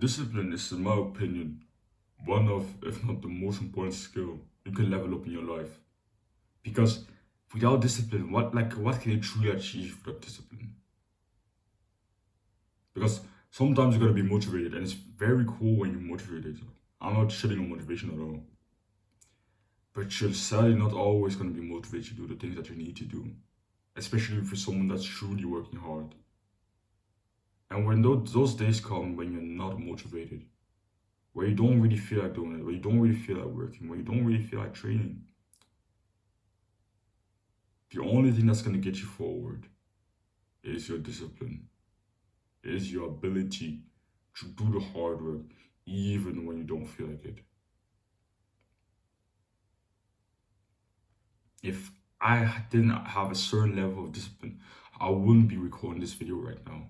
Discipline is, in my opinion, one of, if not the most important skill you can level up in your life. Because without discipline, what can you truly achieve without discipline? Because sometimes you're gonna be motivated, and it's very cool when you're motivated. I'm not shitting on motivation at all, but you're sadly not always gonna be motivated to do the things that you need to do, especially if you're someone that's truly working hard. And when those days come when you're not motivated, where you don't really feel like doing it, where you don't really feel like working, where you don't really feel like training, the only thing that's going to get you forward is your discipline, is your ability to do the hard work even when you don't feel like it. If I didn't have a certain level of discipline, I wouldn't be recording this video right now.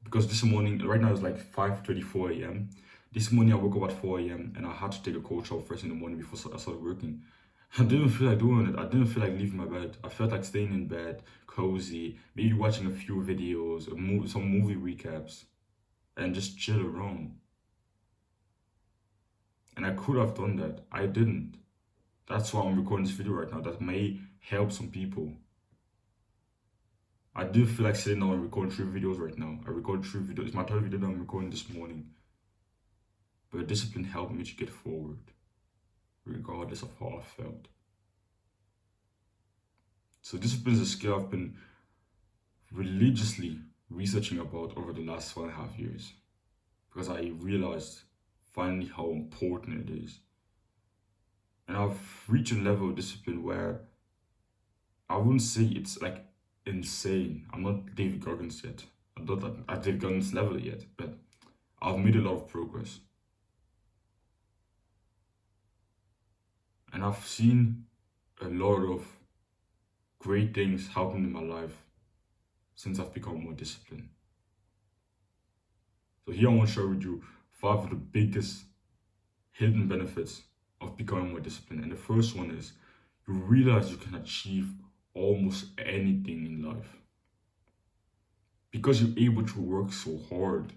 Because this morning, right now it's like 5:34 a.m. This morning I woke up at 4 a.m. and I had to take a cold shower first in the morning before I started working. I didn't feel like doing it. I didn't feel like leaving my bed. I felt like staying in bed, cozy, maybe watching a few videos, some movie recaps, and just chill around. And I could have done that. I didn't. That's why I'm recording this video right now. That may help some people. I do feel like sitting down and recording 3 videos right now. I recorded 3 videos. It's my 3rd video that I'm recording this morning. But discipline helped me to get forward, regardless of how I felt. So discipline is a skill I've been religiously researching about over the last 1.5 years, because I realized finally how important it is. And I've reached a level of discipline where I wouldn't say it's like insane. I'm not David Goggins yet. I'm not at David Goggins level yet, but I've made a lot of progress. And I've seen a lot of great things happen in my life since I've become more disciplined. So here I want to share with you 5 of the biggest hidden benefits of becoming more disciplined. And the first one is you realize you can achieve almost anything in life. Because you're able to work so hard.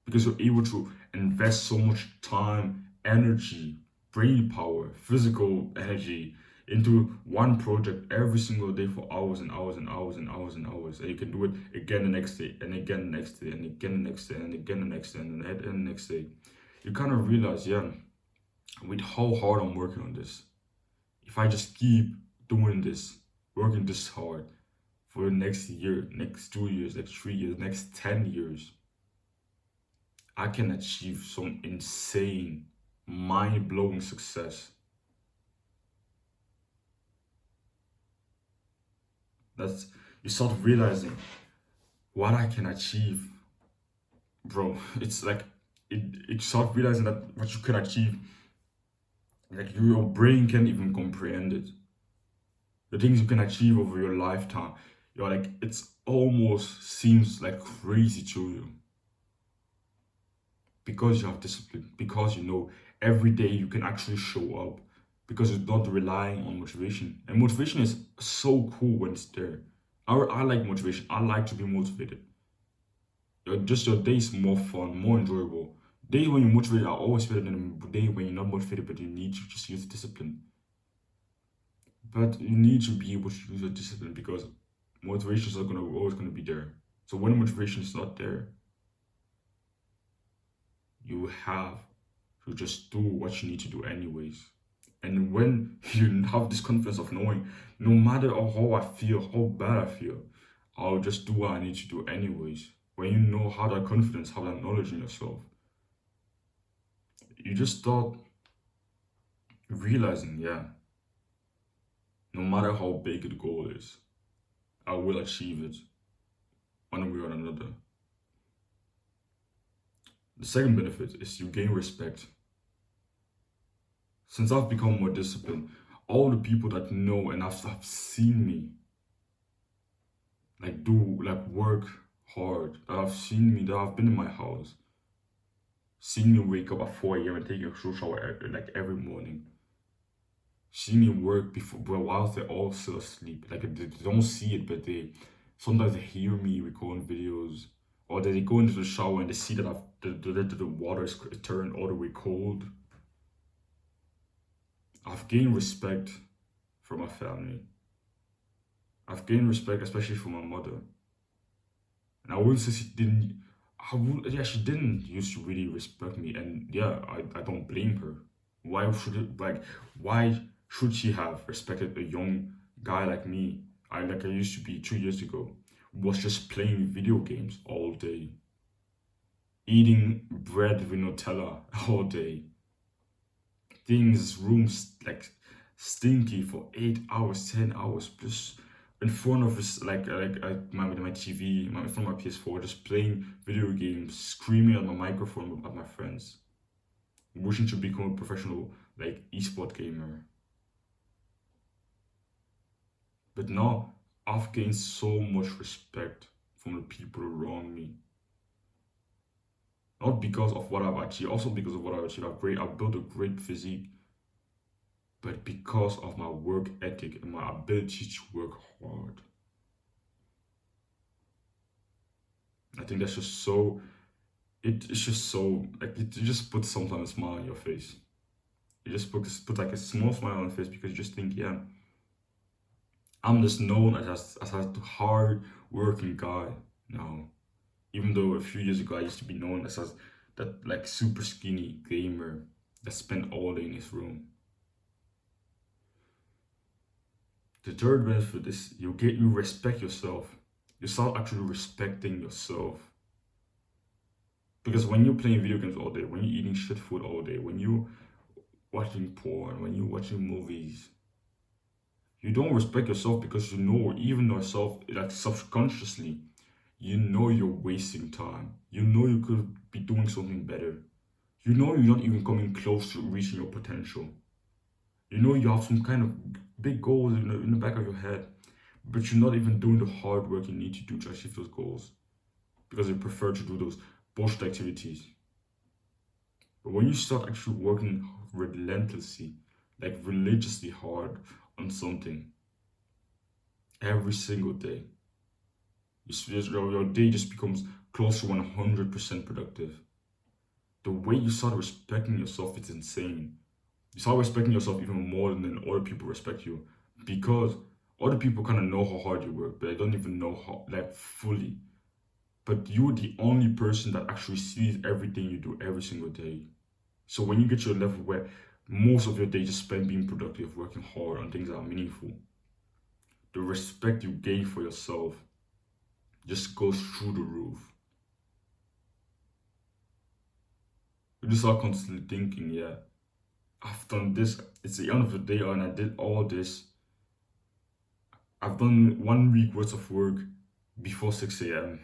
Because you're able to invest so much time, energy, brain power, physical energy into one project every single day for hours and hours and hours and hours and hours. And you can do it again the next day, and again the next day, and again the next day, and again the next day, and then the next day. You kind of realize, yeah, with how hard I'm working on this, if I just keep doing this, working this hard for the next year, next 2 years, next 3 years, next 10 years, I can achieve some insane, mind-blowing success. You start realizing what I can achieve, bro. It's like you start realizing that what you can achieve, like your brain can't even comprehend it. The things you can achieve over your lifetime, you're like, it's almost seems like crazy to you. Because you have discipline, because you know every day you can actually show up, because you're not relying on motivation. And motivation is so cool when it's there. I like motivation. I like to be motivated. Just your day is more fun, more enjoyable. Days when you're motivated are always better than a day when you're not motivated, but you need to just use discipline. But you need to be able to use your discipline, because motivation is always gonna be there. So when motivation is not there, you have to just do what you need to do anyways. And when you have this confidence of knowing, no matter how I feel, how bad I feel, I'll just do what I need to do anyways. When you know, have that confidence, have that knowledge in yourself, you just start realizing, yeah, no matter how big the goal is, I will achieve it one way or another. The second benefit is you gain respect. Since I've become more disciplined, all the people that know and have seen me work hard, that have seen me, that have been in my house, seen me wake up at 4 a.m. and take a shower like every morning, see me work whilst they're all still asleep. Like they don't see it, but sometimes they hear me recording videos, or they go into the shower and they see that the water is turned all the way cold. I've gained respect for my family. I've gained respect, especially for my mother. And I wouldn't say she didn't. Yeah, she didn't used to really respect me, and yeah, I don't blame her. Why should it like? Why should she have respected a young guy like me? I used to be 2 years ago. Was just playing video games all day, eating bread with Nutella all day, things rooms like stinky for 8 hours, 10 hours, just in front of us, my TV, in front of my PS4, just playing video games, screaming at my microphone at my friends, wishing to become a professional like esport gamer. But now I've gained so much respect from the people around me. Not because of what I've achieved, also because of what I've achieved. I've built a great physique, but because of my work ethic and my ability to work hard. I think that's just so, it's just so, like, it just puts sometimes a smile on your face. It just puts like a small smile on your face because you just think, yeah, I'm just known as a hard working guy now. Even though a few years ago I used to be known as that like super skinny gamer that spent all day in his room. The third benefit is you respect yourself. You start actually respecting yourself. Because when you're playing video games all day, when you're eating shit food all day, when you're watching porn, when you're watching movies, you don't respect yourself because you know, even yourself, like subconsciously, you know you're wasting time. You know you could be doing something better. You know you're not even coming close to reaching your potential. You know you have some kind of big goals in the back of your head, but you're not even doing the hard work you need to do to achieve those goals because you prefer to do those bullshit activities. But when you start actually working relentlessly, like religiously hard on something every single day, your day just becomes close to 100% productive. The way you start respecting yourself is insane. You start respecting yourself even more than other people respect you because other people kind of know how hard you work, but they don't even know how, like, fully. But you're the only person that actually sees everything you do every single day. So when you get to a level where most of your day just spent being productive, working hard on things that are meaningful, the respect you gain for yourself just goes through the roof. You just start constantly thinking, yeah, I've done this. It's the end of the day, and I did all this. I've done 1 week worth of work before 6 a.m.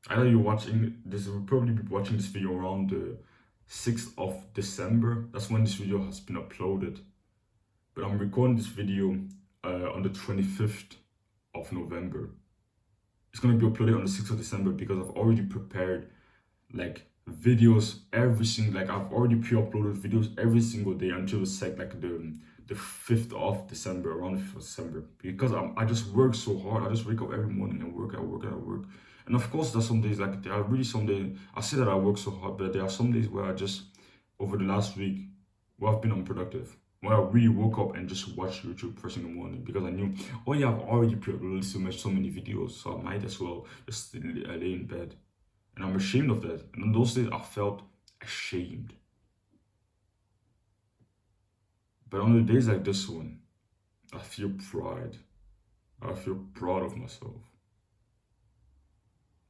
I know you're watching this, will probably be watching this video around the 6th of December. That's when this video has been uploaded. But I'm recording this video on the 25th of November. It's going to be uploaded on the 6th of December because I've already prepared like videos every single, like I've already pre-uploaded videos every single day until the 5th of December, around the 5th of December, because I just work so hard. I just wake up every morning and work. And of course, there's some days, like there are really some days, I say that I work so hard, but there are some days where I just, over the last week, where I've been unproductive. When I really woke up and just watched YouTube first in the morning because I knew, oh yeah, I've already pre-uploaded so many videos, so I might as well just lay in bed. And I'm ashamed of that. And on those days, I felt ashamed. But on the days like this one, I feel pride. I feel proud of myself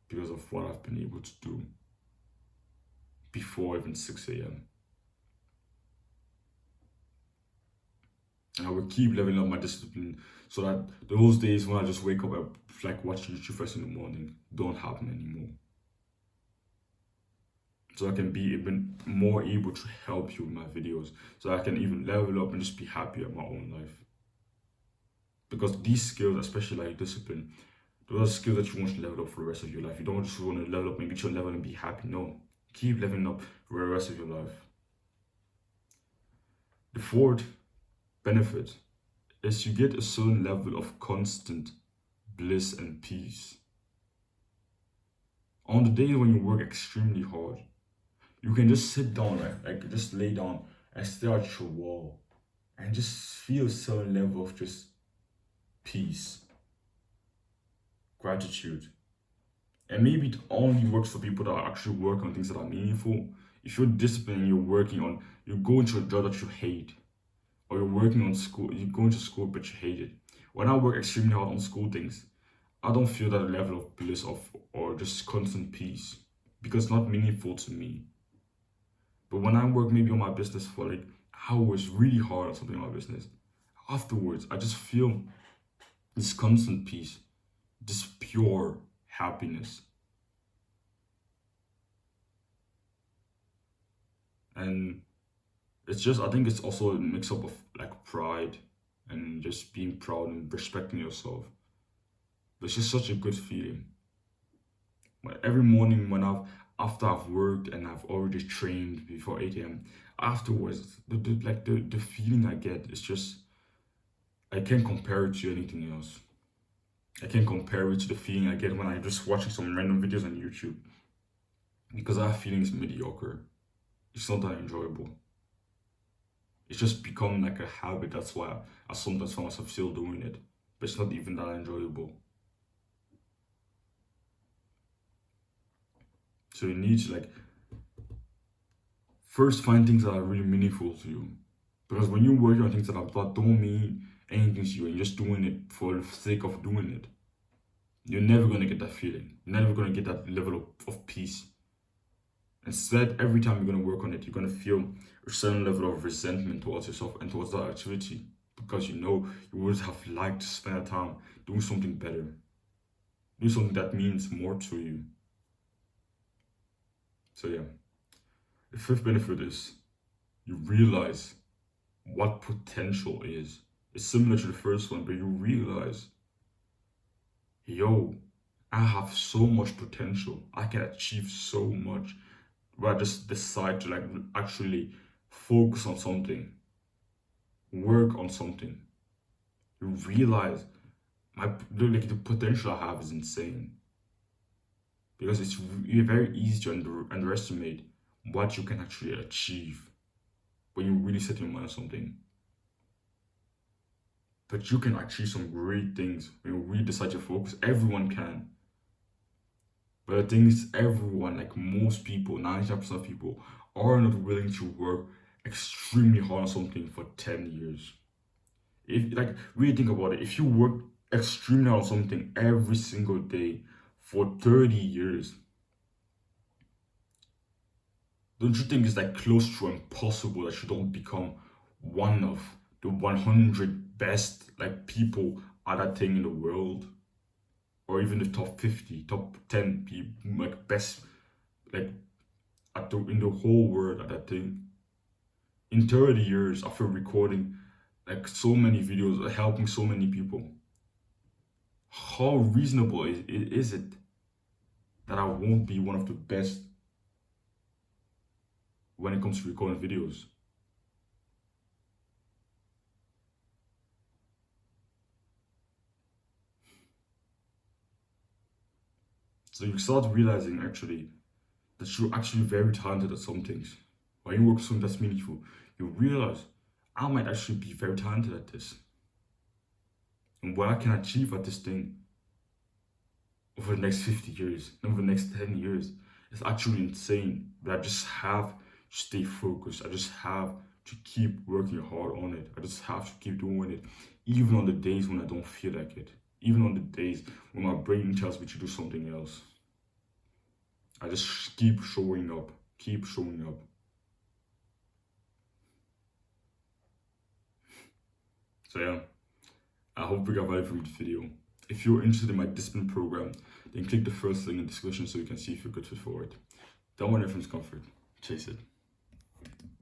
because of what I've been able to do before even 6 a.m. And I will keep leveling up my discipline so that those days when I just wake up and like watch YouTube first in the morning don't happen anymore. So I can be even more able to help you with my videos, so I can even level up and just be happy at my own life. Because these skills, especially like discipline, those are skills that you want to level up for the rest of your life. You don't just want to level up and get your level and be happy. No, keep leveling up for the rest of your life. The fourth benefit is you get a certain level of constant bliss and peace. On the days when you work extremely hard, you can just sit down, right? Like just lay down and stare at your wall and just feel a certain level of just peace, gratitude. And maybe it only works for people that are actually working on things that are meaningful. If you're disciplined and you're going to a job that you hate, or you're working on school, you're going to school but you hate it. When I work extremely hard on school things, I don't feel that level of bliss or just constant peace because it's not meaningful to me. But when I work maybe on my business for like hours really hard on something on my business, afterwards I just feel this constant peace, this pure happiness. And it's just, I think it's also a mix up of like pride and just being proud and respecting yourself. It's just such a good feeling. Every morning after I've worked and I've already trained before 8 a.m. afterwards, the feeling I get is just, I can't compare it to anything else. I can't compare it to the feeling I get when I'm just watching some random videos on YouTube, because that feeling is mediocre. It's not that enjoyable. It's just become like a habit. That's why I sometimes find myself still doing it, but it's not even that enjoyable. So you need to like first find things that are really meaningful to you, because when you're working on things that don't mean anything to you and you're just doing it for the sake of doing it, you're never gonna get that feeling. You're never gonna get that level of peace. Instead, every time you're going to work on it, you're going to feel a certain level of resentment towards yourself and towards that activity, because you know you would have liked to spend that time doing something better, do something that means more to you. So yeah, the fifth benefit is you realize what potential is. It's similar to the first one, but you realize, yo, I have so much potential. I can achieve so much. Where I just decide to like actually focus on something, work on something. You realize the potential I have is insane, because it's very easy to underestimate what you can actually achieve when you really set your mind on something. But you can achieve some great things when you really decide to focus. Everyone can. But the thing is, everyone, like most people, 95% of people, are not willing to work extremely hard on something for 10 years. If like really think about it, if you work extremely hard on something every single day for 30 years, don't you think it's like close to impossible that you don't become one of the 100 best like people at that thing in the world? Or even the top 50, top 10 people, like best, like in the whole world at that thing. In 30 years after recording like so many videos, helping so many people, how reasonable is it that I won't be one of the best when it comes to recording videos? So you start realizing actually that you're actually very talented at some things. When you work on something that's meaningful, you realize I might actually be very talented at this. And what I can achieve at this thing over the next 50 years, over the next 10 years, is actually insane. But I just have to stay focused. I just have to keep working hard on it. I just have to keep doing it, even on the days when I don't feel like it. Even on the days when my brain tells me to do something else. I just keep showing up, keep showing up. So yeah, I hope you got value from this video. If you're interested in my discipline program, then click the first link in the description so you can see if you're good fit for it. Don't want reference comfort, chase it.